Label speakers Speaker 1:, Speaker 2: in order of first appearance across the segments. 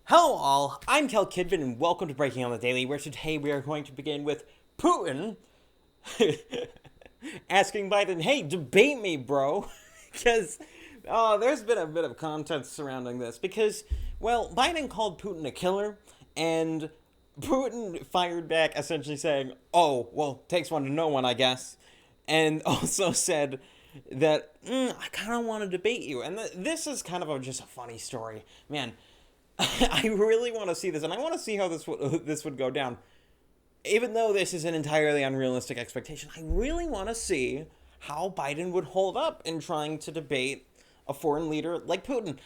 Speaker 1: Hello all, I'm KelKidman and welcome to Breaking on the Daily, where today we are going to begin with Putin asking Biden, hey, debate me, bro. Because there's been a bit of content surrounding this. Because, well, Biden called Putin a killer, and Putin fired back essentially saying, oh, well, takes one to know one, I guess. And also said that, I kind of want to debate you. And this is kind of just a funny story. Man, I really want to see this, and I want to see how this would go down. Even though this is an entirely unrealistic expectation, I really want to see how Biden would hold up in trying to debate a foreign leader like Putin.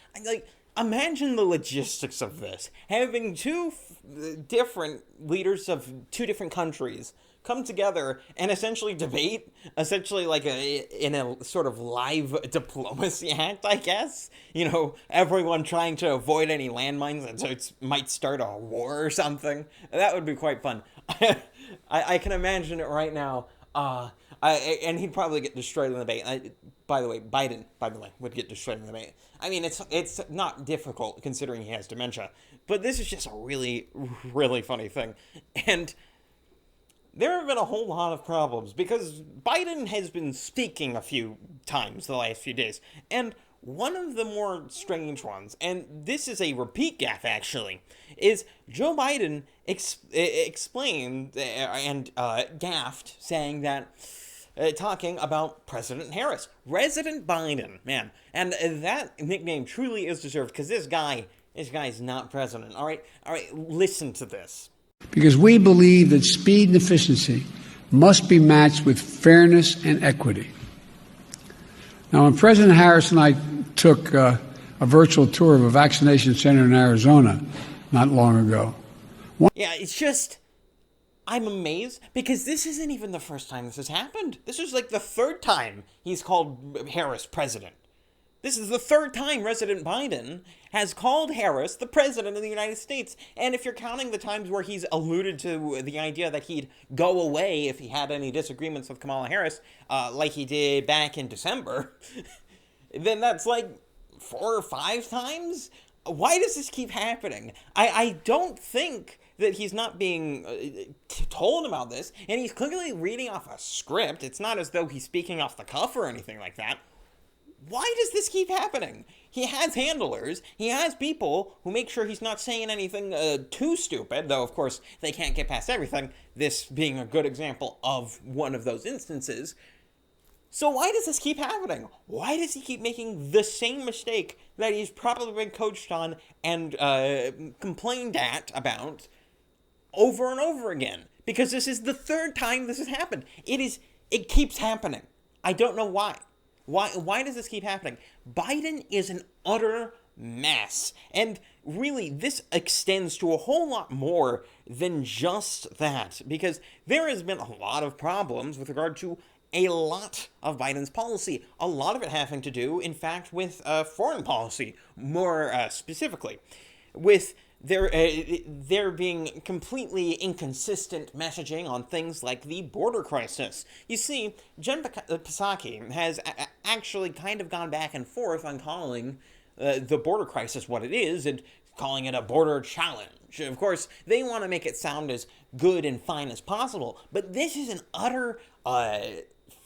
Speaker 1: Imagine the logistics of this. Having two different leaders of two different countries come together and essentially debate, essentially in a sort of live diplomacy act, I guess. You know, everyone trying to avoid any landmines, and so it might start a war or something. That would be quite fun. I can imagine it right now. And he'd probably get destroyed in the debate. By the way, Biden, would get destroyed in the debate. I mean, it's not difficult considering he has dementia, but this is just a really, really funny thing. And there have been a whole lot of problems because Biden has been speaking a few times the last few days, and one of the more strange ones, and this is a repeat gaffe actually, is Joe Biden explained and gaffed, saying that talking about President Harris, Resident Biden, man, and that nickname truly is deserved because this guy's not president. All right, listen to this.
Speaker 2: Because we believe that speed and efficiency must be matched with fairness and equity. Now, when President Harris and I took a virtual tour of a vaccination center in Arizona not long ago.
Speaker 1: Yeah, it's just, I'm amazed because this isn't even the first time this has happened. This is like the third time he's called Harris president. This is the third time President Biden has called Harris the president of the United States. And if you're counting the times where he's alluded to the idea that he'd go away if he had any disagreements with Kamala Harris, like he did back in December, then that's like 4 or 5 times? Why does this keep happening? I don't think that he's not being told about this, and he's clearly reading off a script. It's not as though he's speaking off the cuff or anything like that. Why does this keep happening? He has handlers. He has people who make sure he's not saying anything too stupid, though, of course, they can't get past everything, this being a good example of one of those instances. So why does this keep happening? Why does he keep making the same mistake that he's probably been coached on and complained about over and over again? Because this is the third time this has happened. It keeps happening. I don't know why. Why does this keep happening? Biden is an utter mess. And really, this extends to a whole lot more than just that. Because there has been a lot of problems with regard to a lot of Biden's policy. A lot of it having to do, in fact, with foreign policy, more specifically. With there being completely inconsistent messaging on things like the border crisis. You see, Jen Psaki has actually kind of gone back and forth on calling the border crisis what it is and calling it a border challenge. Of course, they want to make it sound as good and fine as possible, but this is an utter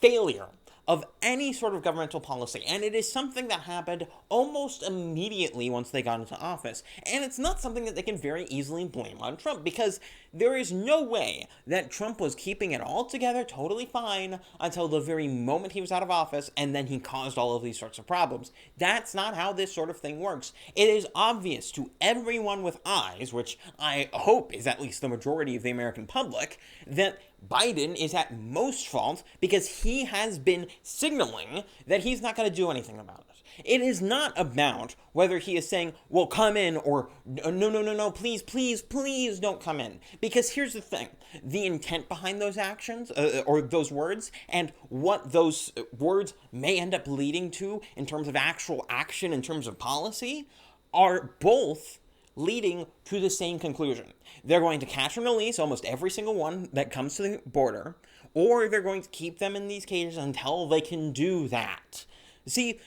Speaker 1: failure of any sort of governmental policy, and it is something that happened almost immediately once they got into office, and it's not something that they can very easily blame on Trump, because there is no way that Trump was keeping it all together totally fine until the very moment he was out of office, and then he caused all of these sorts of problems. That's not how this sort of thing works. It is obvious to everyone with eyes, which I hope is at least the majority of the American public, that Biden is at most fault because he has been signaling that he's not going to do anything about it. It is not about whether he is saying, well, come in, or no, please don't come in. Because here's the thing. The intent behind those actions, or those words, and what those words may end up leading to in terms of actual action, in terms of policy, are both leading to the same conclusion. They're going to catch and release almost every single one that comes to the border, or they're going to keep them in these cages until they can do that. See,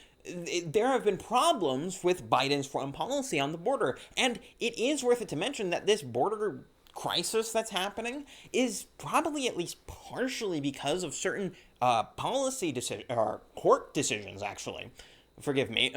Speaker 1: there have been problems with Biden's foreign policy on the border. And it is worth it to mention that this border crisis that's happening is probably at least partially because of certain policy decisions, or court decisions, actually. Forgive me.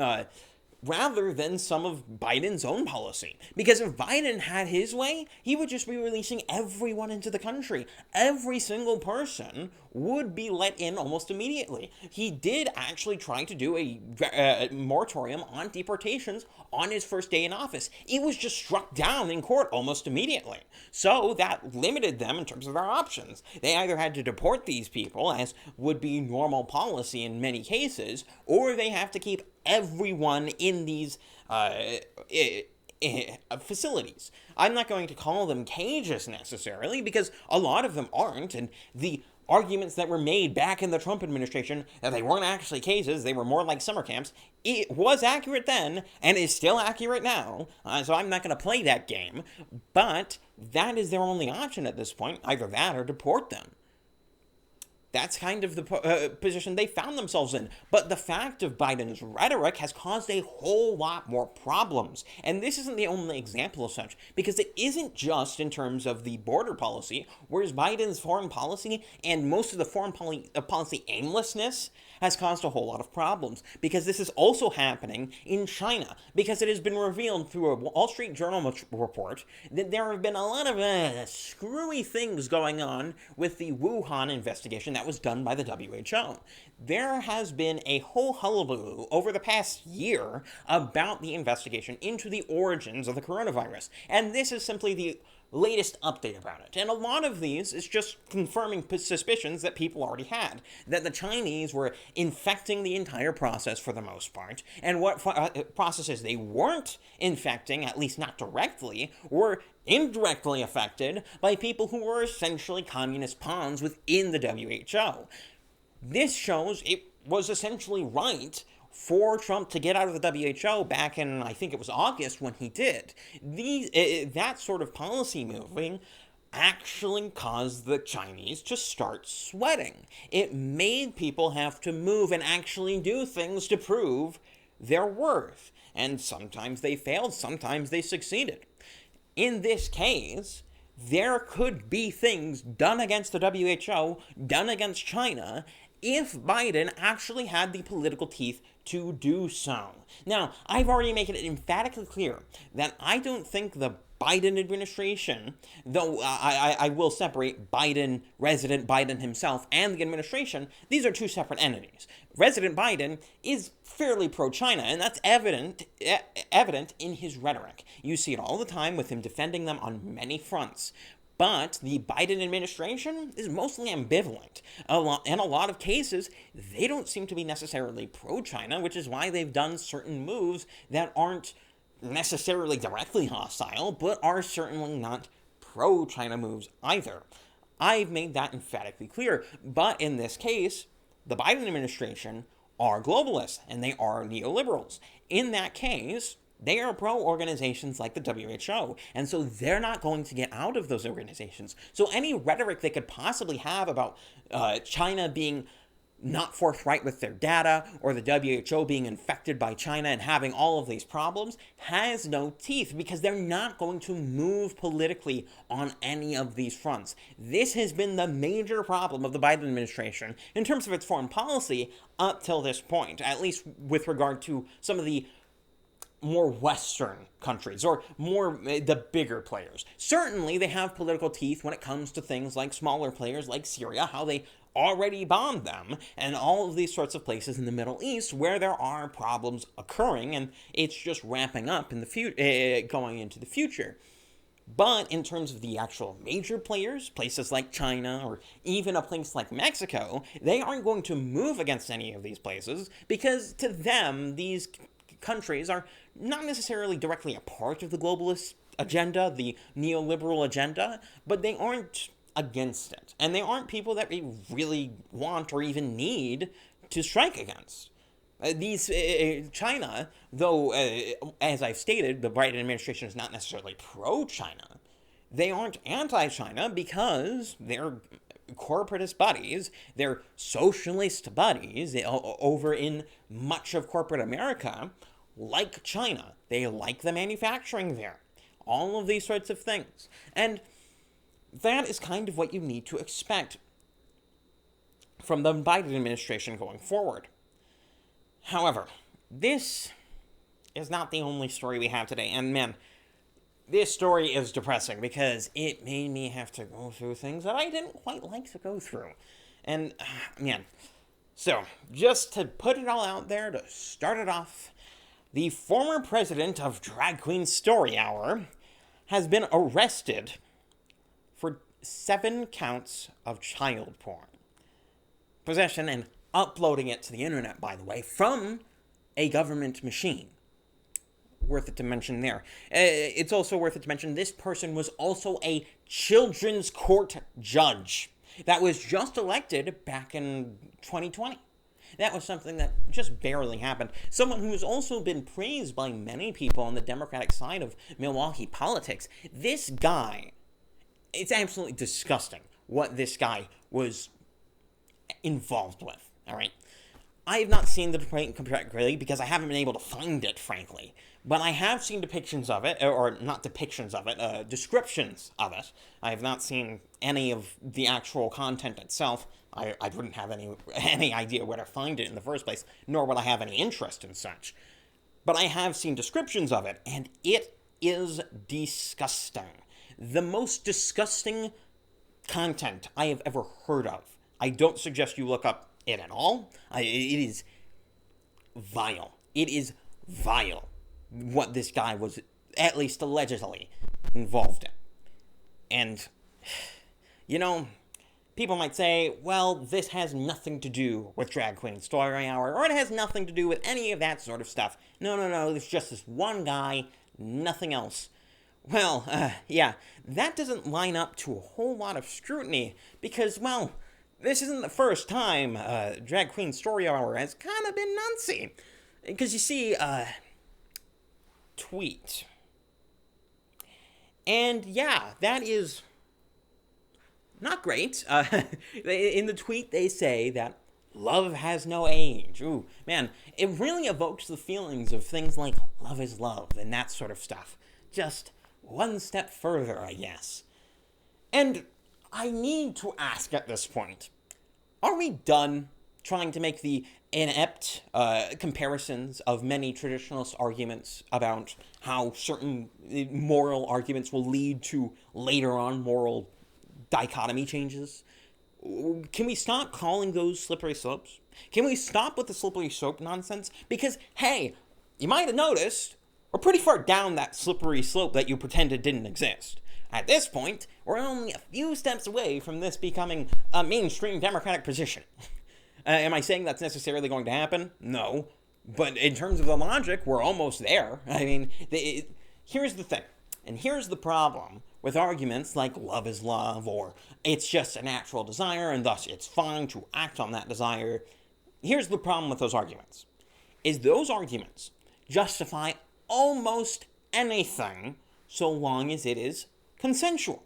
Speaker 1: Rather than some of Biden's own policy. Because if Biden had his way, he would just be releasing everyone into the country. Every single person would be let in almost immediately. He did actually try to do a moratorium on deportations on his first day in office. It was just struck down in court almost immediately. So that limited them in terms of their options. They either had to deport these people, as would be normal policy in many cases, or they have to keep everyone in these facilities. I'm not going to call them cages necessarily, because a lot of them aren't, and the arguments that were made back in the Trump administration that they weren't actually cages, they were more like summer camps, it was accurate then, and is still accurate now, so I'm not going to play that game, but that is their only option at this point, either that or deport them. That's kind of the position they found themselves in. But the fact of Biden's rhetoric has caused a whole lot more problems. And this isn't the only example of such, because it isn't just in terms of the border policy, whereas Biden's foreign policy and most of the foreign policy aimlessness has caused a whole lot of problems. Because this is also happening in China. Because it has been revealed through a Wall Street Journal report that there have been a lot of screwy things going on with the Wuhan investigation that was done by the WHO. There has been a whole hullabaloo over the past year about the investigation into the origins of the coronavirus. And this is simply the latest update about it. And a lot of these is just confirming suspicions that people already had, that the Chinese were infecting the entire process for the most part, and what processes they weren't infecting, at least not directly, were indirectly affected by people who were essentially communist pawns within the WHO. This shows it was essentially right for Trump to get out of the WHO back in, I think it was August when he did. That sort of policy moving actually caused the Chinese to start sweating. It made people have to move and actually do things to prove their worth. And sometimes they failed, sometimes they succeeded. In this case, there could be things done against the WHO, done against China, if Biden actually had the political teeth to do so. Now, I've already made it emphatically clear that I don't think the Biden administration, though I will separate Biden, Resident Biden himself, and the administration, these are two separate entities. Resident Biden is fairly pro-China, and that's evident in his rhetoric. You see it all the time with him defending them on many fronts. But the Biden administration is mostly ambivalent. In a lot of cases, they don't seem to be necessarily pro-China, which is why they've done certain moves that aren't necessarily directly hostile, but are certainly not pro-China moves either. I've made that emphatically clear. But in this case, the Biden administration are globalists, and they are neoliberals. In that case, they are pro-organizations like the WHO, and so they're not going to get out of those organizations. So any rhetoric they could possibly have about China being not forthright with their data, or the WHO being infected by China and having all of these problems, has no teeth, because they're not going to move politically on any of these fronts. This has been the major problem of the Biden administration in terms of its foreign policy up till this point, at least with regard to some of the more Western countries, or more the bigger players. Certainly, they have political teeth when it comes to things like smaller players like Syria, how they already bombed them, and all of these sorts of places in the Middle East where there are problems occurring, and it's just ramping up in the going into the future. But in terms of the actual major players, places like China, or even a place like Mexico, they aren't going to move against any of these places, because to them, these countries are not necessarily directly a part of the globalist agenda, the neoliberal agenda, but they aren't against it. And they aren't people that we really want or even need to strike against. China, though, as I've stated, the Biden administration is not necessarily pro-China. They aren't anti-China because they're corporatist buddies, their socialist buddies over in much of corporate America like China. They like the manufacturing there. All of these sorts of things. And that is kind of what you need to expect from the Biden administration going forward. However, this is not the only story we have today. And man, this story is depressing because it made me have to go through things that I didn't quite like to go through. And man, so just to put it all out there, to start it off, the former president of Drag Queen Story Hour has been arrested for 7 counts of child porn. Possession and uploading it to the internet, by the way, from a government machine. Worth it to mention there. It's also worth it to mention this person was also a children's court judge that was just elected back in 2020. That was something that just barely happened. Someone who has also been praised by many people on the Democratic side of Milwaukee politics. This guy, it's absolutely disgusting what this guy was involved with, all right? I have not seen the debate completely because I haven't been able to find it, frankly. But I have seen depictions of it, or not depictions of it, descriptions of it. I have not seen any of the actual content itself. I wouldn't have any idea where to find it in the first place, nor would I have any interest in such. But I have seen descriptions of it, and it is disgusting. The most disgusting content I have ever heard of. I don't suggest you look up it at all. It is vile. It is vile what this guy was, at least allegedly, involved in. And, you know, people might say, well, this has nothing to do with Drag Queen Story Hour, or it has nothing to do with any of that sort of stuff. No, there's just this one guy, nothing else. Well, yeah, that doesn't line up to a whole lot of scrutiny, because, well, this isn't the first time Drag Queen Story Hour has kind of been nonce. Because you see, tweet. And yeah, that is not great. In the tweet, they say that love has no age. Ooh, man, it really evokes the feelings of things like love is love and that sort of stuff. Just one step further, I guess. And I need to ask at this point, are we done trying to make the inept comparisons of many traditionalist arguments about how certain moral arguments will lead to later on moral dichotomy changes? Can we stop calling those slippery slopes? Can we stop with the slippery slope nonsense? Because, hey, you might have noticed, we're pretty far down that slippery slope that you pretended didn't exist. At this point, we're only a few steps away from this becoming a mainstream Democratic position. Am I saying that's necessarily going to happen? No. But in terms of the logic, we're almost there. I mean, here's the thing, and here's the problem with arguments like love is love, or it's just a natural desire, and thus it's fine to act on that desire. Here's the problem with those arguments, is those arguments justify almost anything so long as it is consensual.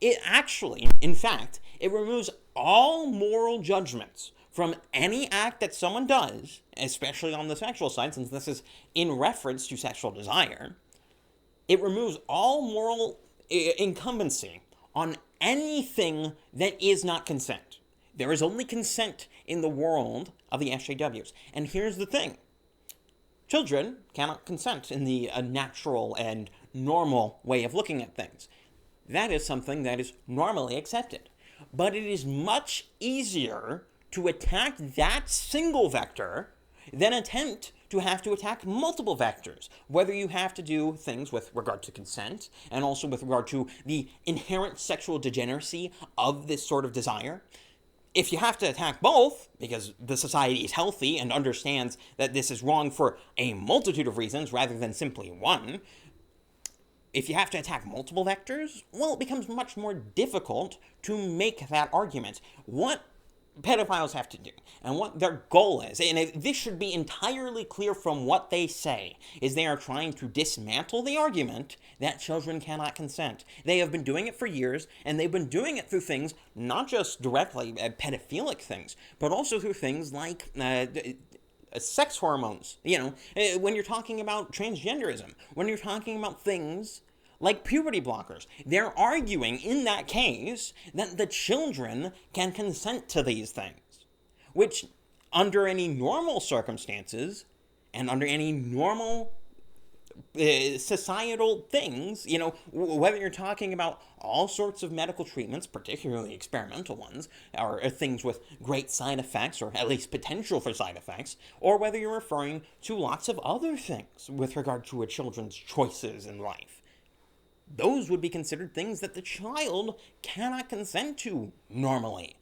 Speaker 1: It actually, in fact, it removes all moral judgments from any act that someone does, especially on the sexual side, since this is in reference to sexual desire. It removes all moral incumbency on anything that is not consent. There is only consent in the world of the SJWs. And here's the thing. Children cannot consent in the natural and normal way of looking at things. That is something that is normally accepted. But it is much easier to attack that single vector than attempt to have to attack multiple vectors, whether you have to do things with regard to consent and also with regard to the inherent sexual degeneracy of this sort of desire. If you have to attack both, because the society is healthy and understands that this is wrong for a multitude of reasons rather than simply one, if you have to attack multiple vectors, well, it becomes much more difficult to make that argument. What pedophiles have to do and what their goal is, and this should be entirely clear from what they say, is they are trying to dismantle the argument that children cannot consent. They have been doing it for years, and they've been doing it through things, not just directly pedophilic things, but also through things like sex hormones. When you're talking about transgenderism, when you're talking about things like puberty blockers, they're arguing in that case that the children can consent to these things, which under any normal circumstances and under any normal societal things, whether you're talking about all sorts of medical treatments, particularly experimental ones, or things with great side effects, or at least potential for side effects, or whether you're referring to lots of other things with regard to a children's choices in life, those would be considered things that the child cannot consent to normally.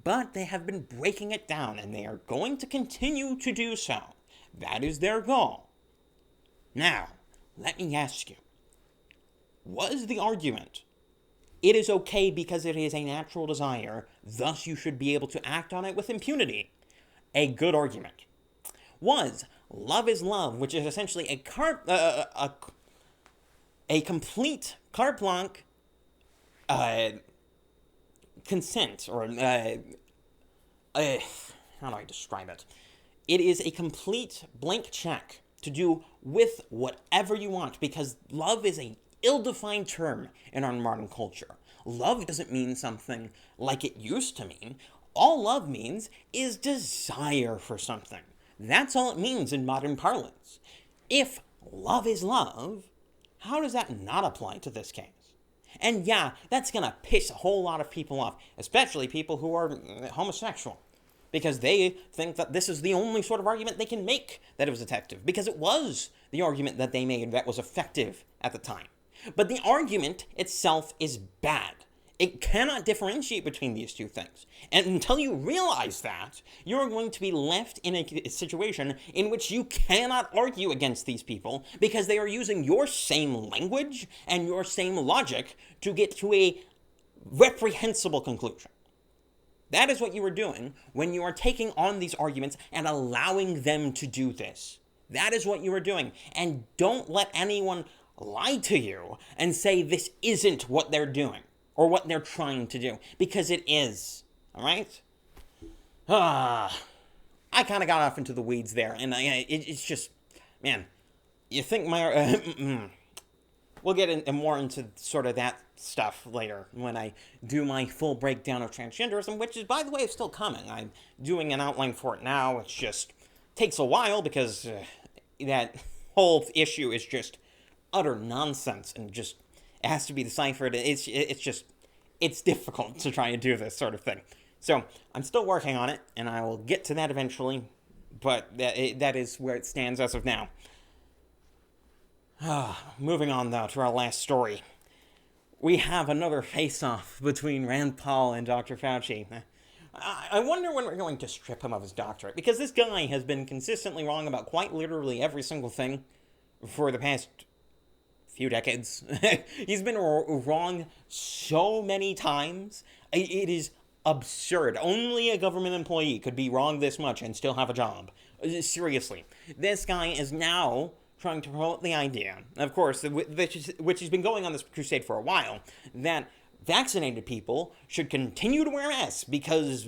Speaker 1: But they have been breaking it down, and they are going to continue to do so. That is their goal. Now, let me ask you, was the argument, it is okay because it is a natural desire, thus you should be able to act on it with impunity, a good argument? Was love is love, which is essentially a complete carte blanche consent, or how do I describe it? It is a complete blank check to do with whatever you want, because love is a ill-defined term in our modern culture. Love doesn't mean something like it used to mean. All love means is desire for something. That's all it means in modern parlance. If love is love, how does that not apply to this case? And yeah, that's gonna piss a whole lot of people off, especially people who are homosexual, because they think that this is the only sort of argument they can make that it was effective, because it was the argument that they made that was effective at the time. But the argument itself is bad. It cannot differentiate between these two things. And until you realize that, you're going to be left in a situation in which you cannot argue against these people because they are using your same language and your same logic to get to a reprehensible conclusion. That is what you are doing when you are taking on these arguments and allowing them to do this. That is what you are doing. And don't let anyone lie to you and say this isn't what they're doing or what they're trying to do, because it is. All right? I kind of got off into the weeds there, and it's just, man, you think my... We'll get more into sort of that stuff later when I do my full breakdown of transgenderism, which is, by the way, still coming. I'm doing an outline for it now. It just takes a while because that whole issue is just utter nonsense and just it has to be deciphered. It's difficult to try and do this sort of thing. So I'm still working on it, and I will get to that eventually, but that is where it stands as of now. Moving on, though, to our last story. We have another face-off between Rand Paul and Dr. Fauci. I wonder when we're going to strip him of his doctorate, because this guy has been consistently wrong about quite literally every single thing for the past few decades. He's been wrong so many times. It is absurd. Only a government employee could be wrong this much and still have a job. Seriously. This guy is now trying to promote the idea, of course, which has been going on this crusade for a while, that vaccinated people should continue to wear masks because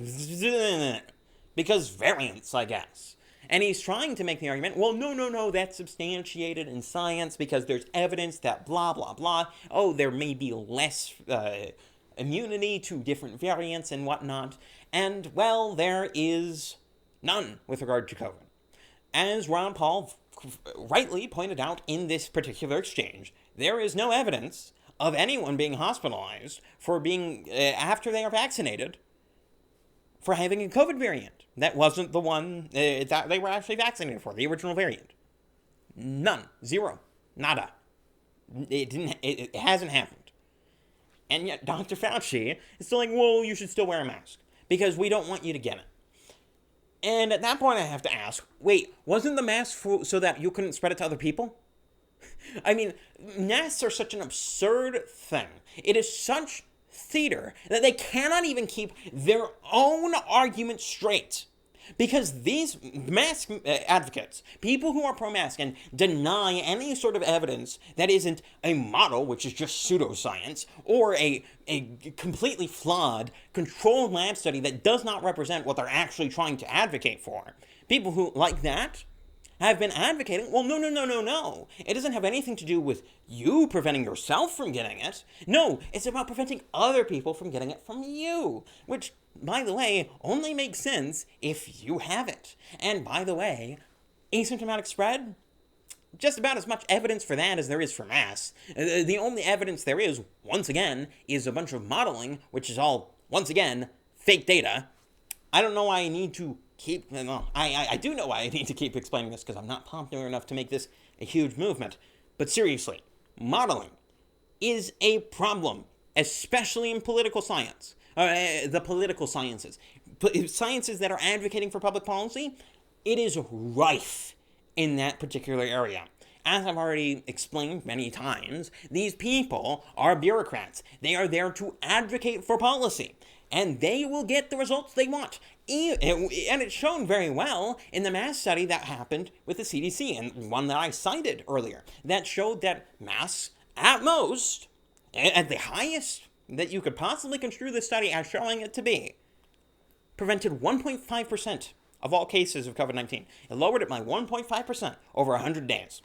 Speaker 1: variants, I guess. And he's trying to make the argument, well, no, that's substantiated in science because there's evidence that blah, blah, blah. Oh, there may be less immunity to different variants and whatnot. And, well, there is none with regard to COVID. As Ron Paul rightly pointed out in this particular exchange, there is no evidence of anyone being hospitalized for being, after they are vaccinated, for having a COVID variant. That wasn't the one that they were actually vaccinated for, the original variant. None. Zero. Nada. It hasn't happened. And yet Dr. Fauci is still like, well, you should still wear a mask because we don't want you to get it. And at that point I have to ask, wait, wasn't the mask so that you couldn't spread it to other people? I mean, masks are such an absurd thing. It is such theater that they cannot even keep their own argument straight. Because these mask advocates, people who are pro-mask and deny any sort of evidence that isn't a model, which is just pseudoscience, or a completely flawed, controlled lab study that does not represent what they're actually trying to advocate for. People who, like that, have been advocating, well, no. It doesn't have anything to do with you preventing yourself from getting it. No, it's about preventing other people from getting it from you. Which, by the way, only makes sense if you have it. And by the way, asymptomatic spread, just about as much evidence for that as there is for mass. The only evidence there is, once again, is a bunch of modeling, which is all, once again, fake data. I don't know why I need to I do know why I need to keep explaining this, because I'm not popular enough to make this a huge movement. But seriously, modeling is a problem, especially in political science. The political sciences. Sciences that are advocating for public policy, it is rife in that particular area. As I've already explained many times, these people are bureaucrats. They are there to advocate for policy, and they will get the results they want. And it's shown very well in the mass study that happened with the CDC, and one that I cited earlier, that showed that masks, at most, at the highest that you could possibly construe the study as showing it to be, prevented 1.5% of all cases of COVID-19. It lowered it by 1.5% over 100 days.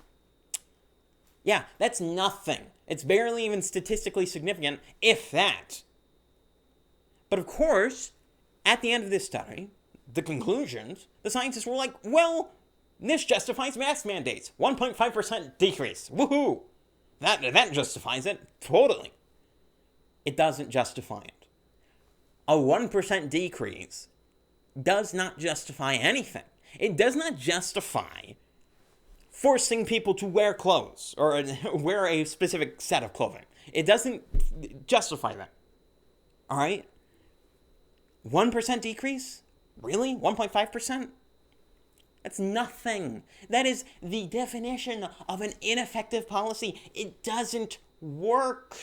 Speaker 1: Yeah, that's nothing. It's barely even statistically significant, if that. But of course, at the end of this study, the conclusions, the scientists were like, well, this justifies mask mandates. 1.5% decrease. Woohoo! That justifies it. Totally. It doesn't justify it. A 1% decrease does not justify anything. It does not justify forcing people to wear clothes or wear a specific set of clothing. It doesn't justify that. All right? 1% decrease? Really? 1.5%? That's nothing. That is the definition of an ineffective policy. It doesn't work.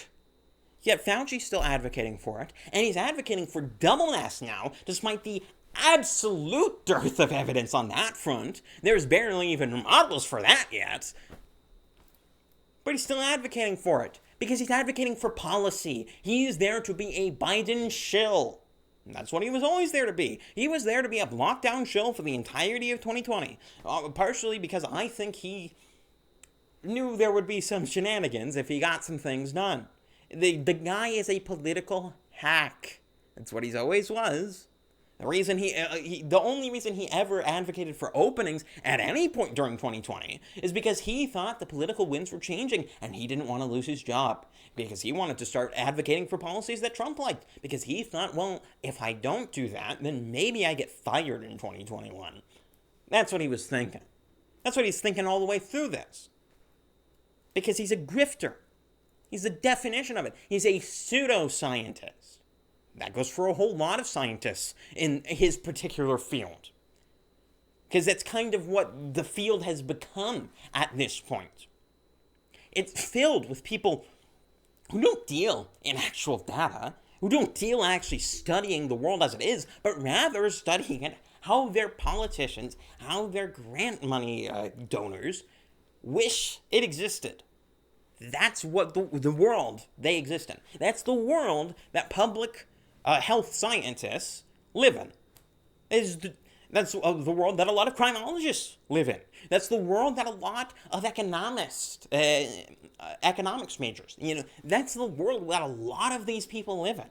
Speaker 1: Yet Fauci's still advocating for it, and he's advocating for double masks now, despite the absolute dearth of evidence on that front. There's barely even models for that yet. But he's still advocating for it, because he's advocating for policy. He's there to be a Biden shill. That's what he was always there to be. He was there to be a lockdown shill for the entirety of 2020. Partially because I think he knew there would be some shenanigans if he got some things done. The guy is a political hack. That's what he's always was. The only reason he ever advocated for openings at any point during 2020 is because he thought the political winds were changing and he didn't want to lose his job. Because he wanted to start advocating for policies that Trump liked. Because he thought, well, if I don't do that, then maybe I get fired in 2021. That's what he was thinking. That's what he's thinking all the way through this. Because he's a grifter. He's the definition of it. He's a pseudoscientist. That goes for a whole lot of scientists in his particular field. Because that's kind of what the field has become at this point. It's filled with people who don't deal in actual data, who don't deal in actually studying the world as it is, but rather studying it how their politicians, how their grant money donors wish it existed. That's what the world they exist in. That's the world that public health scientists live in. That's the world that a lot of criminologists live in. That's the world that a lot of economics majors, that's the world that a lot of these people live in.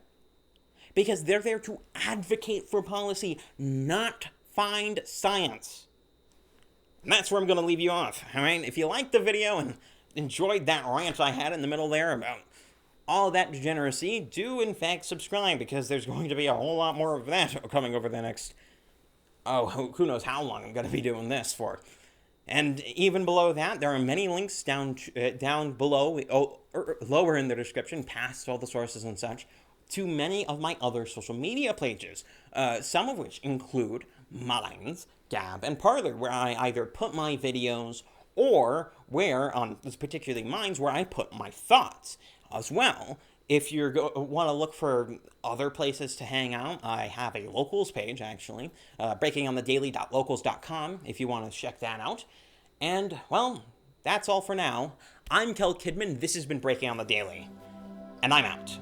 Speaker 1: Because they're there to advocate for policy, not find science. And that's where I'm going to leave you off, all right? If you liked the video and enjoyed that rant I had in the middle there about all that degeneracy, do in fact subscribe, because there's going to be a whole lot more of that coming over the next, who knows how long I'm going to be doing this for. And even below that, there are many links down below, lower in the description, past all the sources and such, to many of my other social media pages, some of which include Minds, Gab, and Parler, where I either put my videos or where, on this particularly Minds, where I put my thoughts as well. If you want to look for other places to hang out, I have a locals page, actually, breakingонthedaily.locals.com, if you want to check that out. And, well, that's all for now. I'm KelKidman. This has been Breaking on the Daily, and I'm out.